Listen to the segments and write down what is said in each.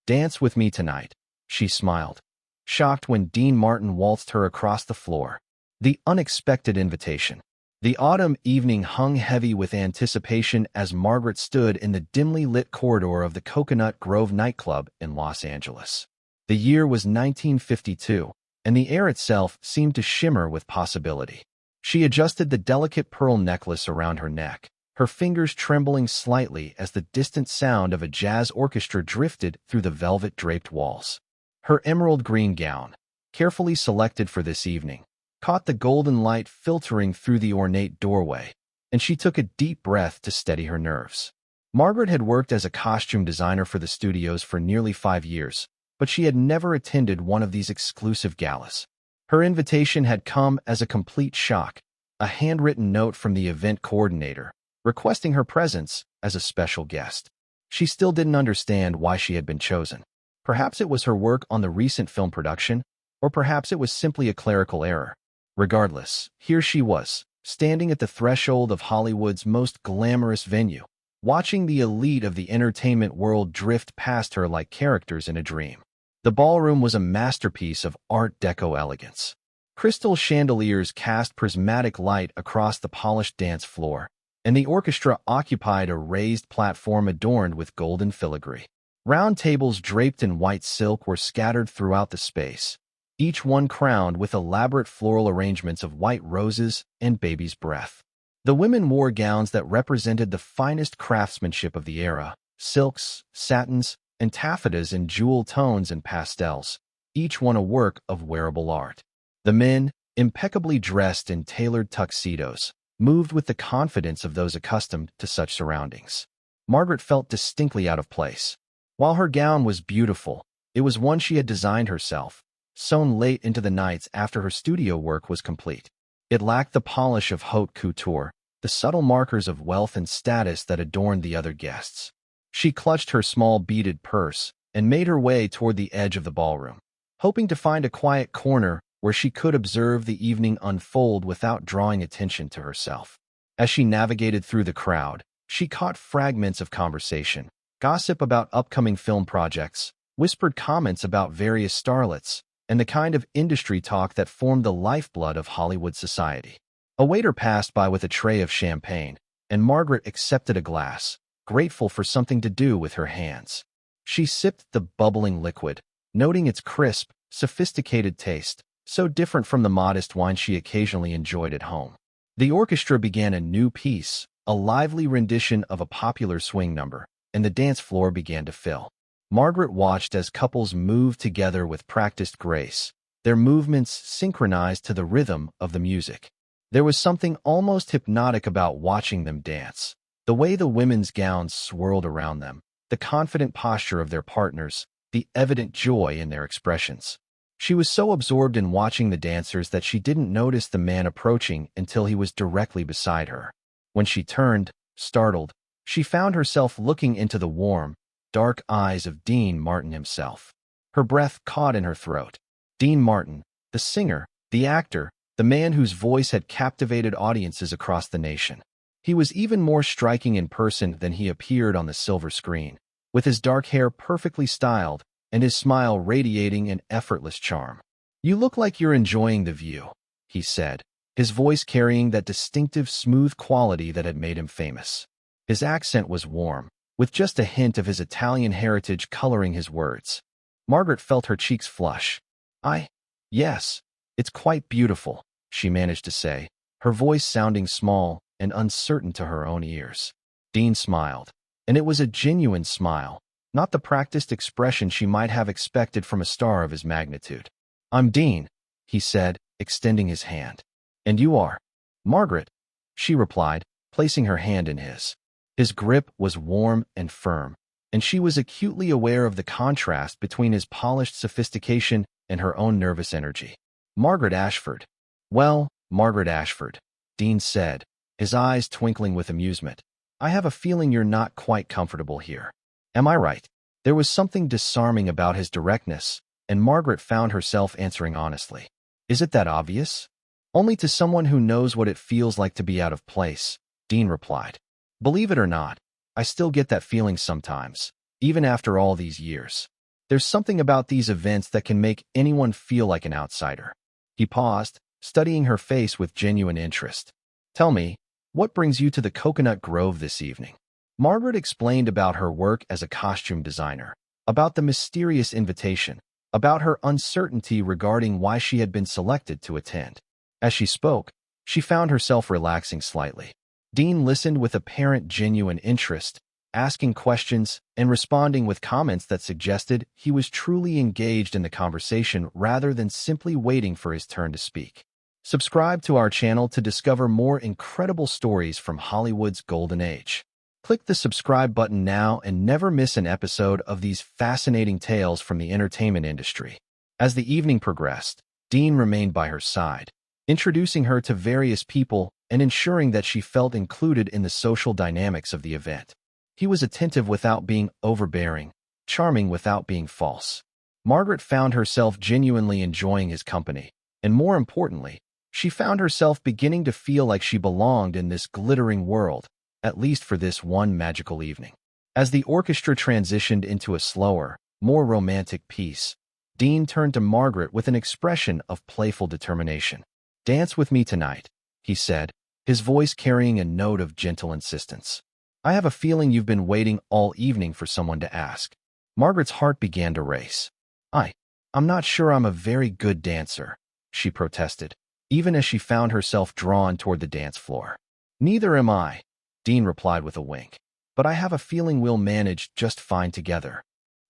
Dance with me tonight, she smiled, shocked when Dean Martin waltzed her across the floor. The unexpected invitation. The autumn evening hung heavy with anticipation as Margaret stood in the dimly lit corridor of the Coconut Grove nightclub in Los Angeles. The year was 1952, and the air itself seemed to shimmer with possibility. She adjusted the delicate pearl necklace around her neck, her fingers trembling slightly as the distant sound of a jazz orchestra drifted through the velvet-draped walls. Her emerald green gown, carefully selected for this evening, caught the golden light filtering through the ornate doorway, and she took a deep breath to steady her nerves. Margaret had worked as a costume designer for the studios for nearly 5 years, but she had never attended one of these exclusive galas. Her invitation had come as a complete shock, a handwritten note from the event coordinator, requesting her presence as a special guest. She still didn't understand why she had been chosen. Perhaps it was her work on the recent film production, or perhaps it was simply a clerical error. Regardless, here she was, standing at the threshold of Hollywood's most glamorous venue, watching the elite of the entertainment world drift past her like characters in a dream. The ballroom was a masterpiece of Art Deco elegance. Crystal chandeliers cast prismatic light across the polished dance floor, and the orchestra occupied a raised platform adorned with golden filigree. Round tables draped in white silk were scattered throughout the space, each one crowned with elaborate floral arrangements of white roses and baby's breath. The women wore gowns that represented the finest craftsmanship of the era, silks, satins, and taffetas in jewel tones and pastels, each one a work of wearable art. The men, impeccably dressed in tailored tuxedos, moved with the confidence of those accustomed to such surroundings. Margaret felt distinctly out of place. While her gown was beautiful, it was one she had designed herself, sewn late into the nights after her studio work was complete. It lacked the polish of haute couture, the subtle markers of wealth and status that adorned the other guests. She clutched her small beaded purse and made her way toward the edge of the ballroom, hoping to find a quiet corner where she could observe the evening unfold without drawing attention to herself. As she navigated through the crowd, she caught fragments of conversation, gossip about upcoming film projects, whispered comments about various starlets, and the kind of industry talk that formed the lifeblood of Hollywood society. A waiter passed by with a tray of champagne, and Margaret accepted a glass, grateful for something to do with her hands. She sipped the bubbling liquid, noting its crisp, sophisticated taste, so different from the modest wine she occasionally enjoyed at home. The orchestra began a new piece, a lively rendition of a popular swing number, and the dance floor began to fill. Margaret watched as couples moved together with practiced grace, their movements synchronized to the rhythm of the music. There was something almost hypnotic about watching them dance. The way the women's gowns swirled around them, the confident posture of their partners, the evident joy in their expressions. She was so absorbed in watching the dancers that she didn't notice the man approaching until he was directly beside her. When she turned, startled, she found herself looking into the warm, dark eyes of Dean Martin himself. Her breath caught in her throat. Dean Martin, the singer, the actor, the man whose voice had captivated audiences across the nation. He was even more striking in person than he appeared on the silver screen, with his dark hair perfectly styled and his smile radiating an effortless charm. "You look like you're enjoying the view," he said, his voice carrying that distinctive smooth quality that had made him famous. His accent was warm, with just a hint of his Italian heritage coloring his words. Margaret felt her cheeks flush. Yes, it's quite beautiful," she managed to say, her voice sounding small and uncertain to her own ears. Dean smiled, and it was a genuine smile, not the practiced expression she might have expected from a star of his magnitude. "I'm Dean," he said, extending his hand. "And you are?" "Margaret," she replied, placing her hand in his. His grip was warm and firm, and she was acutely aware of the contrast between his polished sophistication and her own nervous energy. "Margaret Ashford." "Well, Margaret Ashford," Dean said, his eyes twinkling with amusement. "I have a feeling you're not quite comfortable here. Am I right?" There was something disarming about his directness, and Margaret found herself answering honestly. "Is it that obvious?" "Only to someone who knows what it feels like to be out of place," Dean replied. "Believe it or not, I still get that feeling sometimes, even after all these years." There's something about these events that can make anyone feel like an outsider. He paused, studying her face with genuine interest. Tell me, what brings you to the Coconut Grove this evening? Margaret explained about her work as a costume designer, about the mysterious invitation, about her uncertainty regarding why she had been selected to attend. As she spoke, she found herself relaxing slightly. Dean listened with apparent genuine interest, asking questions and responding with comments that suggested he was truly engaged in the conversation rather than simply waiting for his turn to speak. Subscribe to our channel to discover more incredible stories from Hollywood's golden age. Click the subscribe button now and never miss an episode of these fascinating tales from the entertainment industry. As the evening progressed, Dean remained by her side, introducing her to various people and ensuring that she felt included in the social dynamics of the event. He was attentive without being overbearing, charming without being false. Margaret found herself genuinely enjoying his company, and more importantly, she found herself beginning to feel like she belonged in this glittering world, at least for this one magical evening. As the orchestra transitioned into a slower, more romantic piece, Dean turned to Margaret with an expression of playful determination. "Dance with me tonight," he said, his voice carrying a note of gentle insistence. "I have a feeling you've been waiting all evening for someone to ask." Margaret's heart began to race. I'm not sure I'm a very good dancer," she protested, even as she found herself drawn toward the dance floor. "Neither am I," Dean replied with a wink, "but I have a feeling we'll manage just fine together."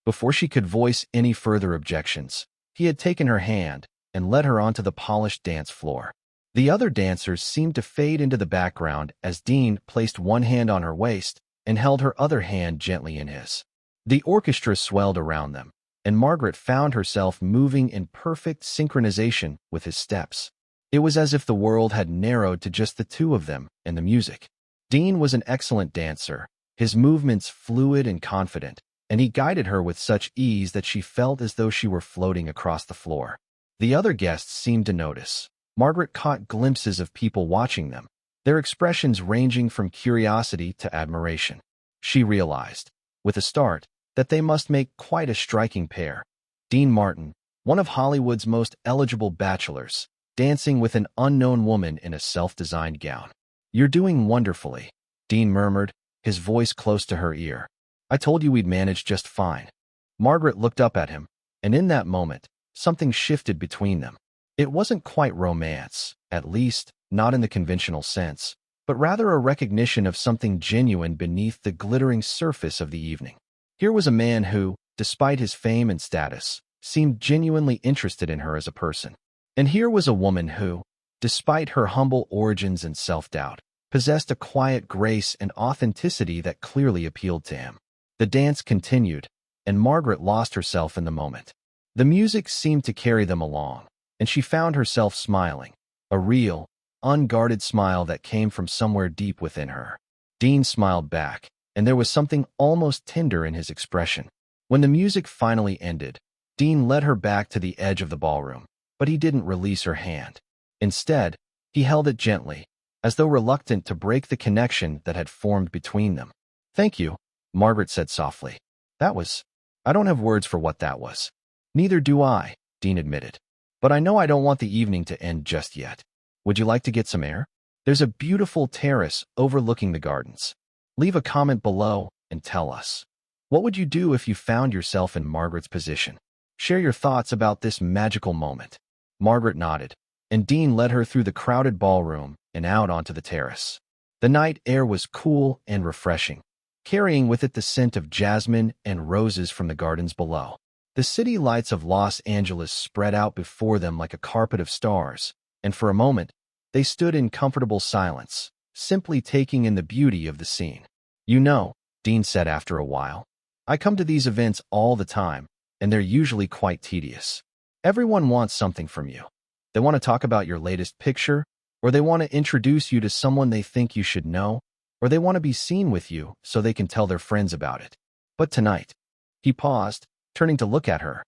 Before she could voice any further objections, he had taken her hand and led her onto the polished dance floor. The other dancers seemed to fade into the background as Dean placed one hand on her waist and held her other hand gently in his. The orchestra swelled around them, and Margaret found herself moving in perfect synchronization with his steps. It was as if the world had narrowed to just the two of them and the music. Dean was an excellent dancer, his movements fluid and confident, and he guided her with such ease that she felt as though she were floating across the floor. The other guests seemed to notice. Margaret caught glimpses of people watching them, their expressions ranging from curiosity to admiration. She realized, with a start, that they must make quite a striking pair. Dean Martin, one of Hollywood's most eligible bachelors, dancing with an unknown woman in a self-designed gown. "You're doing wonderfully," Dean murmured, his voice close to her ear. "I told you we'd manage just fine." Margaret looked up at him, and in that moment, something shifted between them. It wasn't quite romance, at least, not in the conventional sense, but rather a recognition of something genuine beneath the glittering surface of the evening. Here was a man who, despite his fame and status, seemed genuinely interested in her as a person. And here was a woman who, despite her humble origins and self-doubt, possessed a quiet grace and authenticity that clearly appealed to him. The dance continued, and Margaret lost herself in the moment. The music seemed to carry them along, and she found herself smiling, a real, unguarded smile that came from somewhere deep within her. Dean smiled back, and there was something almost tender in his expression. When the music finally ended, Dean led her back to the edge of the ballroom, but he didn't release her hand. Instead, he held it gently, as though reluctant to break the connection that had formed between them. "Thank you," Margaret said softly. I don't have words for what that was." "Neither do I," Dean admitted. "But I know I don't want the evening to end just yet. Would you like to get some air? There's a beautiful terrace overlooking the gardens. Leave a comment below and tell us. What would you do if you found yourself in Margaret's position? Share your thoughts about this magical moment." Margaret nodded, and Dean led her through the crowded ballroom and out onto the terrace. The night air was cool and refreshing, carrying with it the scent of jasmine and roses from the gardens below. The city lights of Los Angeles spread out before them like a carpet of stars, and for a moment, they stood in comfortable silence, simply taking in the beauty of the scene. "You know," Dean said after a while, "I come to these events all the time, and they're usually quite tedious. Everyone wants something from you. They want to talk about your latest picture, or they want to introduce you to someone they think you should know, or they want to be seen with you so they can tell their friends about it. But tonight," he paused, turning to look at her.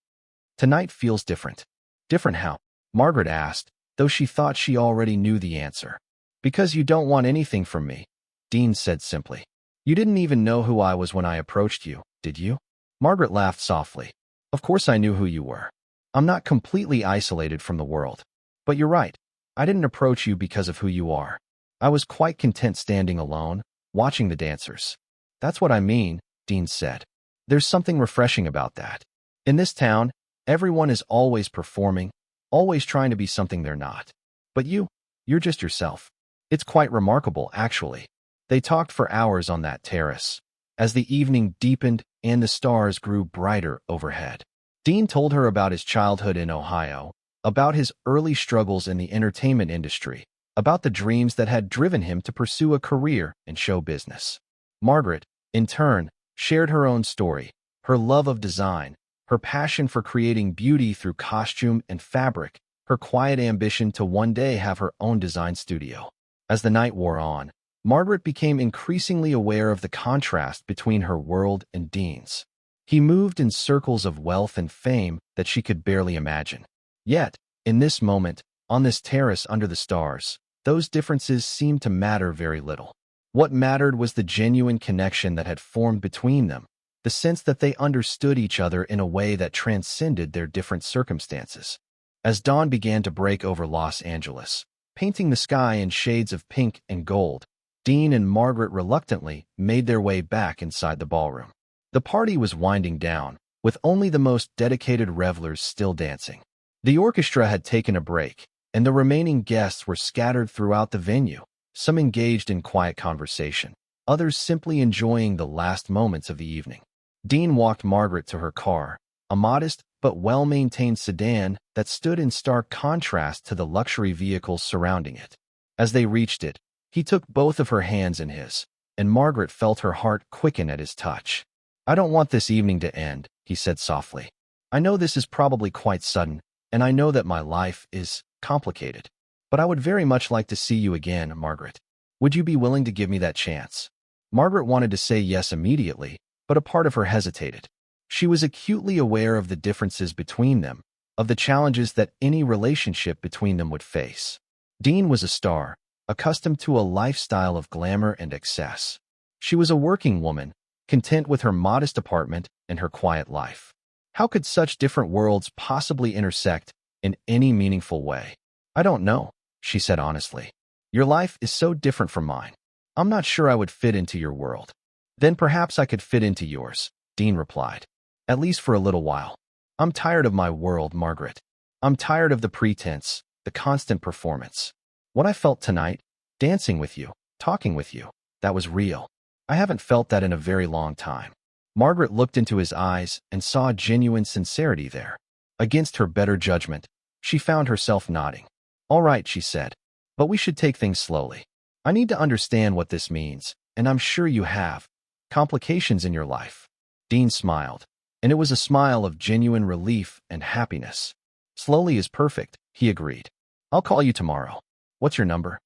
"Tonight feels different." "Different how?" Margaret asked, though she thought she already knew the answer. "Because you don't want anything from me," Dean said simply. "You didn't even know who I was when I approached you, did you?" Margaret laughed softly. Of course I knew who you were. I'm not completely isolated from the world. But you're right. I didn't approach you because of who you are. I was quite content standing alone, watching the dancers. That's what I mean, Dean said. There's something refreshing about that. In this town, everyone is always performing, always trying to be something they're not. But you're just yourself. It's quite remarkable, actually. They talked for hours on that terrace. As the evening deepened and the stars grew brighter overhead, Dean told her about his childhood in Ohio, about his early struggles in the entertainment industry, about the dreams that had driven him to pursue a career in show business. Margaret, in turn, shared her own story, her love of design, her passion for creating beauty through costume and fabric, her quiet ambition to one day have her own design studio. As the night wore on, Margaret became increasingly aware of the contrast between her world and Dean's. He moved in circles of wealth and fame that she could barely imagine. Yet, in this moment, on this terrace under the stars, those differences seemed to matter very little. What mattered was the genuine connection that had formed between them, the sense that they understood each other in a way that transcended their different circumstances. As dawn began to break over Los Angeles, painting the sky in shades of pink and gold, Dean and Margaret reluctantly made their way back inside the ballroom. The party was winding down, with only the most dedicated revelers still dancing. The orchestra had taken a break, and the remaining guests were scattered throughout the venue, some engaged in quiet conversation, others simply enjoying the last moments of the evening. Dean walked Margaret to her car, a modest but well-maintained sedan that stood in stark contrast to the luxury vehicles surrounding it. As they reached it, he took both of her hands in his, and Margaret felt her heart quicken at his touch. "I don't want this evening to end," he said softly. "I know this is probably quite sudden, and I know that my life is complicated. But I would very much like to see you again, Margaret. Would you be willing to give me that chance?" Margaret wanted to say yes immediately, but a part of her hesitated. She was acutely aware of the differences between them, of the challenges that any relationship between them would face. Dean was a star, accustomed to a lifestyle of glamour and excess. She was a working woman, content with her modest apartment and her quiet life. How could such different worlds possibly intersect in any meaningful way? "I don't know," she said honestly. "Your life is so different from mine. I'm not sure I would fit into your world." "Then perhaps I could fit into yours," Dean replied. "At least for a little while. I'm tired of my world, Margaret. I'm tired of the pretense, the constant performance. What I felt tonight, dancing with you, talking with you, that was real. I haven't felt that in a very long time." Margaret looked into his eyes and saw genuine sincerity there. Against her better judgment, she found herself nodding. "All right," she said, "but we should take things slowly. I need to understand what this means, and I'm sure you have complications in your life." Dean smiled, and it was a smile of genuine relief and happiness. "Slowly is perfect," he agreed. "I'll call you tomorrow. What's your number?"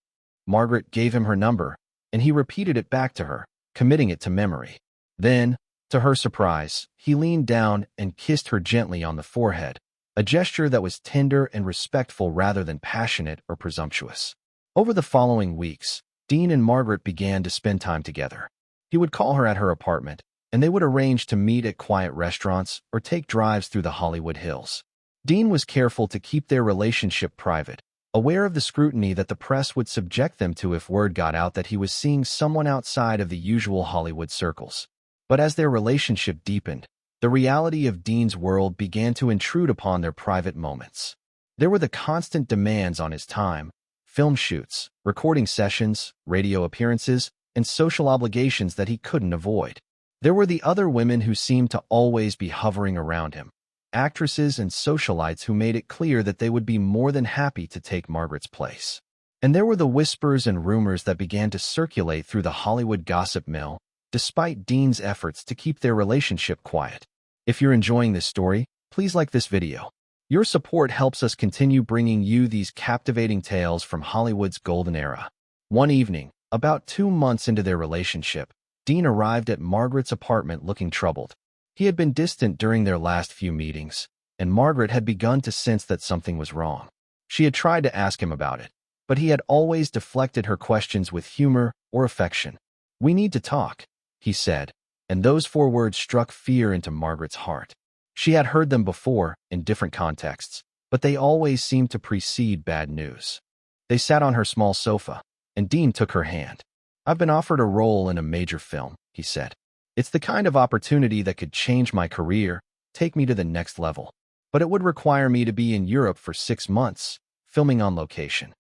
Margaret gave him her number, and he repeated it back to her, committing it to memory. Then, to her surprise, he leaned down and kissed her gently on the forehead, a gesture that was tender and respectful rather than passionate or presumptuous. Over the following weeks, Dean and Margaret began to spend time together. He would call her at her apartment, and they would arrange to meet at quiet restaurants or take drives through the Hollywood Hills. Dean was careful to keep their relationship private, aware of the scrutiny that the press would subject them to if word got out that he was seeing someone outside of the usual Hollywood circles. But as their relationship deepened, the reality of Dean's world began to intrude upon their private moments. There were the constant demands on his time, film shoots, recording sessions, radio appearances, and social obligations that he couldn't avoid. There were the other women who seemed to always be hovering around him, actresses and socialites who made it clear that they would be more than happy to take Margaret's place. And there were the whispers and rumors that began to circulate through the Hollywood gossip mill, despite Dean's efforts to keep their relationship quiet. If you're enjoying this story, please like this video. Your support helps us continue bringing you these captivating tales from Hollywood's golden era. One evening, about 2 months into their relationship, Dean arrived at Margaret's apartment looking troubled. He had been distant during their last few meetings, and Margaret had begun to sense that something was wrong. She had tried to ask him about it, but he had always deflected her questions with humor or affection. "We need to talk," he said, and those 4 words struck fear into Margaret's heart. She had heard them before, in different contexts, but they always seemed to precede bad news. They sat on her small sofa, and Dean took her hand. "I've been offered a role in a major film," he said. "It's the kind of opportunity that could change my career, take me to the next level. But it would require me to be in Europe for 6 months, filming on location."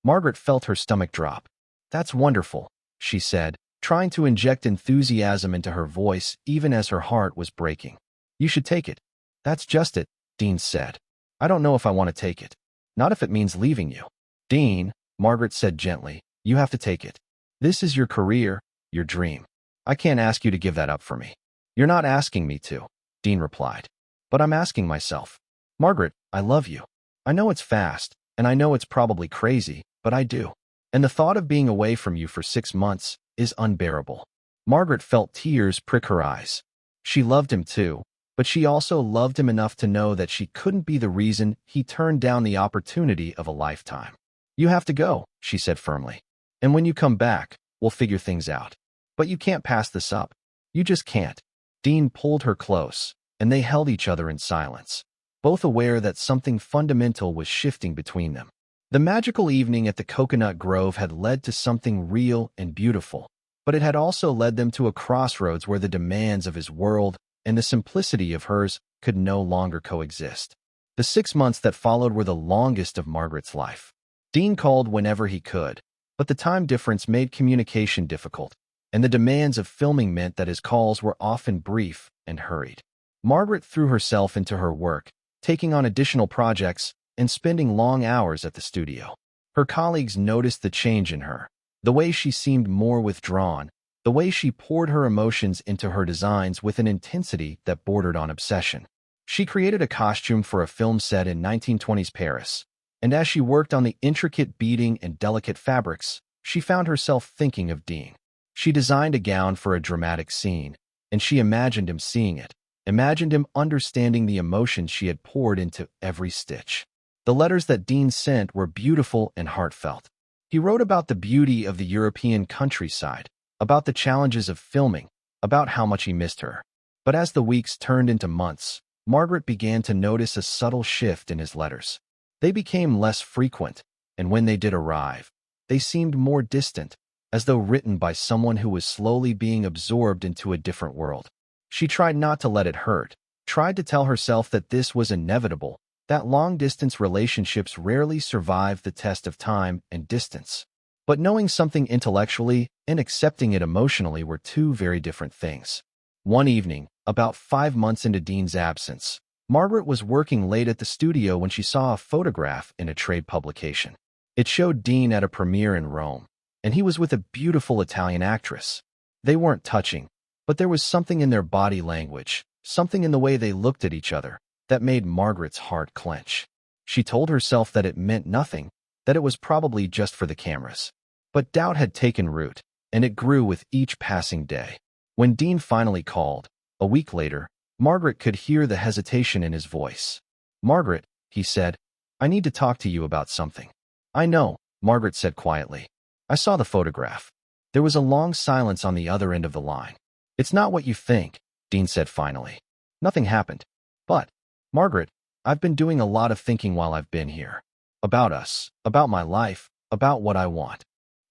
Margaret felt her stomach drop. "That's wonderful," she said, trying to inject enthusiasm into her voice even as her heart was breaking. "You should take it." "That's just it," Dean said. "I don't know if I want to take it. Not if it means leaving you." "Dean," Margaret said gently, "you have to take it. This is your career, your dream. I can't ask you to give that up for me." "You're not asking me to," Dean replied. "But I'm asking myself. Margaret, I love you. I know it's fast, and I know it's probably crazy, but I do. And the thought of being away from you for 6 months is unbearable." Margaret felt tears prick her eyes. She loved him too, but she also loved him enough to know that she couldn't be the reason he turned down the opportunity of a lifetime. "You have to go," she said firmly. "And when you come back, we'll figure things out. But you can't pass this up. You just can't." Dean pulled her close, and they held each other in silence, both aware that something fundamental was shifting between them. The magical evening at the coconut grove had led to something real and beautiful, but it had also led them to a crossroads where the demands of his world and the simplicity of hers could no longer coexist. The 6 months that followed were the longest of Margaret's life. Dean called whenever he could, but the time difference made communication difficult, and the demands of filming meant that his calls were often brief and hurried. Margaret threw herself into her work, taking on additional projects and spending long hours at the studio. Her colleagues noticed the change in her, the way she seemed more withdrawn, the way she poured her emotions into her designs with an intensity that bordered on obsession. She created a costume for a film set in 1920s Paris, and as she worked on the intricate beading and delicate fabrics, she found herself thinking of Dean. She designed a gown for a dramatic scene, and she imagined him seeing it, imagined him understanding the emotions she had poured into every stitch. The letters that Dean sent were beautiful and heartfelt. He wrote about the beauty of the European countryside, about the challenges of filming, about how much he missed her. But as the weeks turned into months, Margaret began to notice a subtle shift in his letters. They became less frequent, and when they did arrive, they seemed more distant, as though written by someone who was slowly being absorbed into a different world. She tried not to let it hurt, tried to tell herself that this was inevitable, that long-distance relationships rarely survive the test of time and distance. But knowing something intellectually and accepting it emotionally were two very different things. One evening, about 5 months into Dean's absence, Margaret was working late at the studio when she saw a photograph in a trade publication. It showed Dean at a premiere in Rome, and he was with a beautiful Italian actress. They weren't touching, but there was something in their body language, something in the way they looked at each other, that made Margaret's heart clench. She told herself that it meant nothing, that it was probably just for the cameras. But doubt had taken root, and it grew with each passing day. When Dean finally called, a week later, Margaret could hear the hesitation in his voice. "Margaret," he said, "I need to talk to you about something." "I know," Margaret said quietly. "I saw the photograph." There was a long silence on the other end of the line. "It's not what you think," Dean said finally. "Nothing happened. But, Margaret, I've been doing a lot of thinking while I've been here. About us, about my life, about what I want."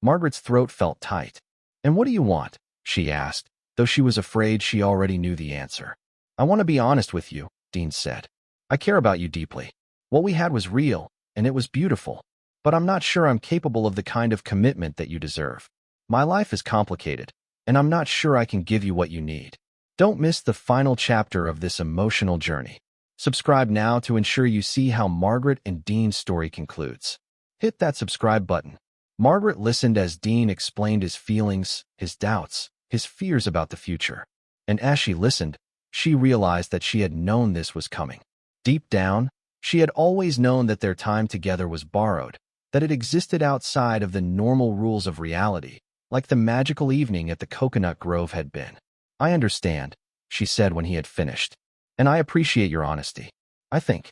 Margaret's throat felt tight. "And what do you want?" she asked, though she was afraid she already knew the answer. "I want to be honest with you," Dean said. "I care about you deeply. What we had was real, and it was beautiful. But I'm not sure I'm capable of the kind of commitment that you deserve. My life is complicated, and I'm not sure I can give you what you need. Don't miss the final chapter of this emotional journey. Subscribe now to ensure you see how Margaret and Dean's story concludes. Hit that subscribe button." Margaret listened as Dean explained his feelings, his doubts, his fears about the future. And as she listened, she realized that she had known this was coming. Deep down, she had always known that their time together was borrowed, that it existed outside of the normal rules of reality, like the magical evening at the coconut grove had been. "I understand," she said when he had finished. "And I appreciate your honesty. I think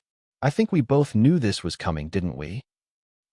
we both knew this was coming, didn't we?"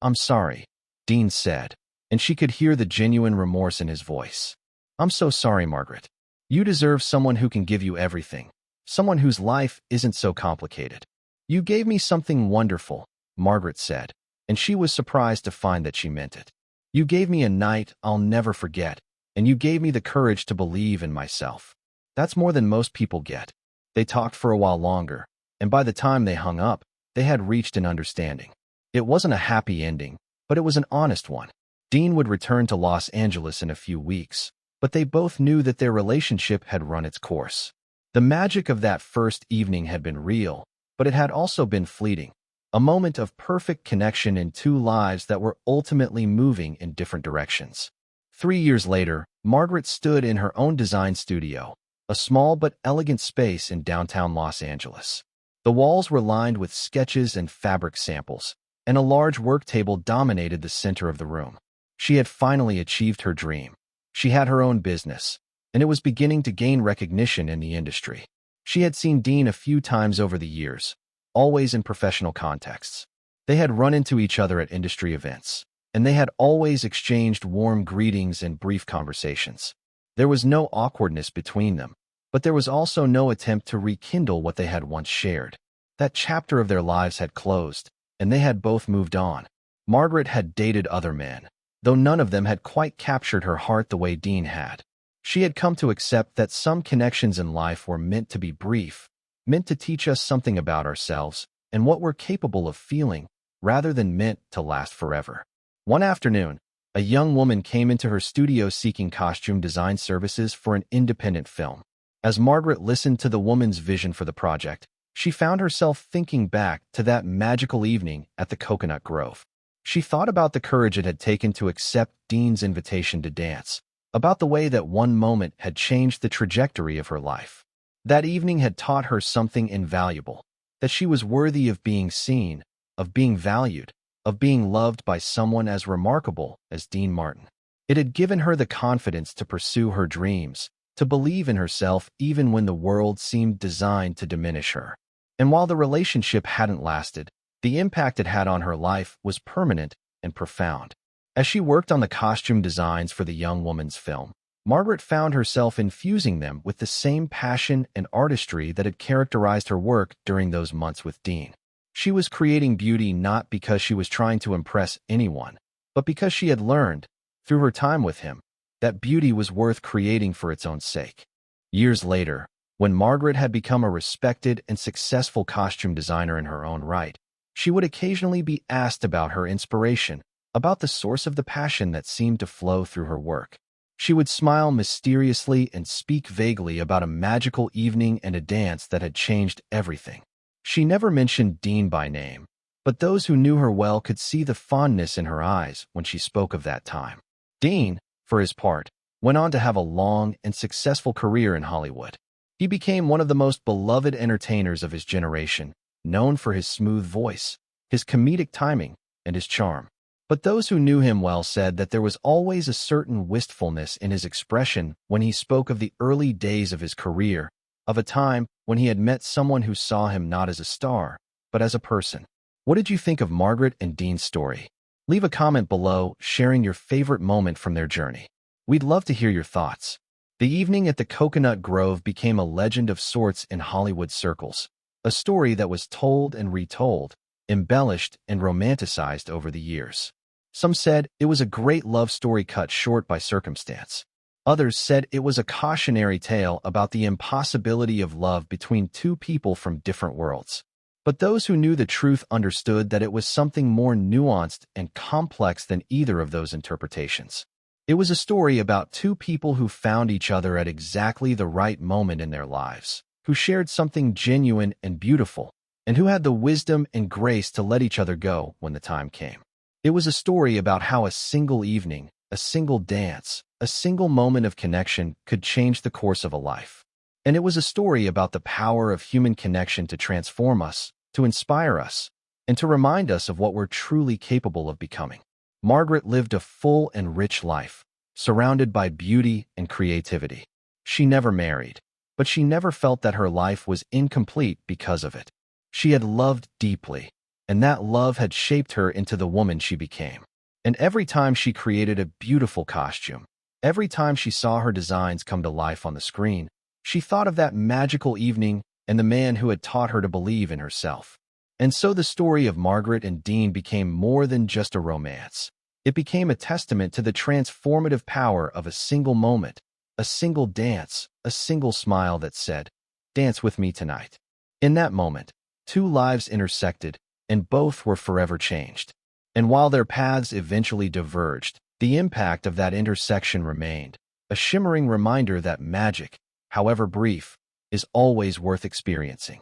"I'm sorry," Dean said, and she could hear the genuine remorse in his voice. "I'm so sorry, Margaret. You deserve someone who can give you everything, Someone whose life isn't so complicated. You gave me something wonderful, Margaret said, and she was surprised to find that she meant it. You gave me a night I'll never forget, and you gave me the courage to believe in myself. That's more than most people get. They talked for a while longer, and by the time they hung up, they had reached an understanding. It wasn't a happy ending, but it was an honest one. Dean would return to Los Angeles in a few weeks, but they both knew that their relationship had run its course. The magic of that first evening had been real, but it had also been fleeting. A moment of perfect connection in two lives that were ultimately moving in different directions. 3 years later, Margaret stood in her own design studio, a small but elegant space in downtown Los Angeles. The walls were lined with sketches and fabric samples, and a large work table dominated the center of the room. She had finally achieved her dream. She had her own business, and it was beginning to gain recognition in the industry. She had seen Dean a few times over the years, always in professional contexts. They had run into each other at industry events, and they had always exchanged warm greetings and brief conversations. There was no awkwardness between them, but there was also no attempt to rekindle what they had once shared. That chapter of their lives had closed, and they had both moved on. Margaret had dated other men, though none of them had quite captured her heart the way Dean had. She had come to accept that some connections in life were meant to be brief, meant to teach us something about ourselves and what we're capable of feeling, rather than meant to last forever. One afternoon, a young woman came into her studio seeking costume design services for an independent film. As Margaret listened to the woman's vision for the project, she found herself thinking back to that magical evening at the Coconut Grove. She thought about the courage it had taken to accept Dean's invitation to dance, about the way that one moment had changed the trajectory of her life. That evening had taught her something invaluable, that she was worthy of being seen, of being valued, of being loved by someone as remarkable as Dean Martin. It had given her the confidence to pursue her dreams, to believe in herself even when the world seemed designed to diminish her. And while the relationship hadn't lasted, the impact it had on her life was permanent and profound. As she worked on the costume designs for the young woman's film, Margaret found herself infusing them with the same passion and artistry that had characterized her work during those months with Dean. She was creating beauty not because she was trying to impress anyone, but because she had learned, through her time with him, that beauty was worth creating for its own sake. Years later, when Margaret had become a respected and successful costume designer in her own right, she would occasionally be asked about her inspiration, about the source of the passion that seemed to flow through her work. She would smile mysteriously and speak vaguely about a magical evening and a dance that had changed everything. She never mentioned Dean by name, but those who knew her well could see the fondness in her eyes when she spoke of that time. Dean, for his part, went on to have a long and successful career in Hollywood. He became one of the most beloved entertainers of his generation, known for his smooth voice, his comedic timing, and his charm. But those who knew him well said that there was always a certain wistfulness in his expression when he spoke of the early days of his career, of a time when he had met someone who saw him not as a star, but as a person. What did you think of Margaret and Dean's story? Leave a comment below, sharing your favorite moment from their journey. We'd love to hear your thoughts. The evening at the Coconut Grove became a legend of sorts in Hollywood circles, a story that was told and retold, embellished and romanticized over the years. Some said it was a great love story cut short by circumstance. Others said it was a cautionary tale about the impossibility of love between two people from different worlds. But those who knew the truth understood that it was something more nuanced and complex than either of those interpretations. It was a story about two people who found each other at exactly the right moment in their lives, who shared something genuine and beautiful, and who had the wisdom and grace to let each other go when the time came. It was a story about how a single evening, a single dance, a single moment of connection could change the course of a life. And it was a story about the power of human connection to transform us, to inspire us, and to remind us of what we're truly capable of becoming. Margaret lived a full and rich life, surrounded by beauty and creativity. She never married, but she never felt that her life was incomplete because of it. She had loved deeply, and that love had shaped her into the woman she became. And every time she created a beautiful costume, every time she saw her designs come to life on the screen, she thought of that magical evening and the man who had taught her to believe in herself. And so the story of Margaret and Dean became more than just a romance. It became a testament to the transformative power of a single moment, a single dance, a single smile that said, "Dance with me tonight." In that moment, two lives intersected, and both were forever changed. And while their paths eventually diverged, the impact of that intersection remained, a shimmering reminder that magic, however brief, is always worth experiencing.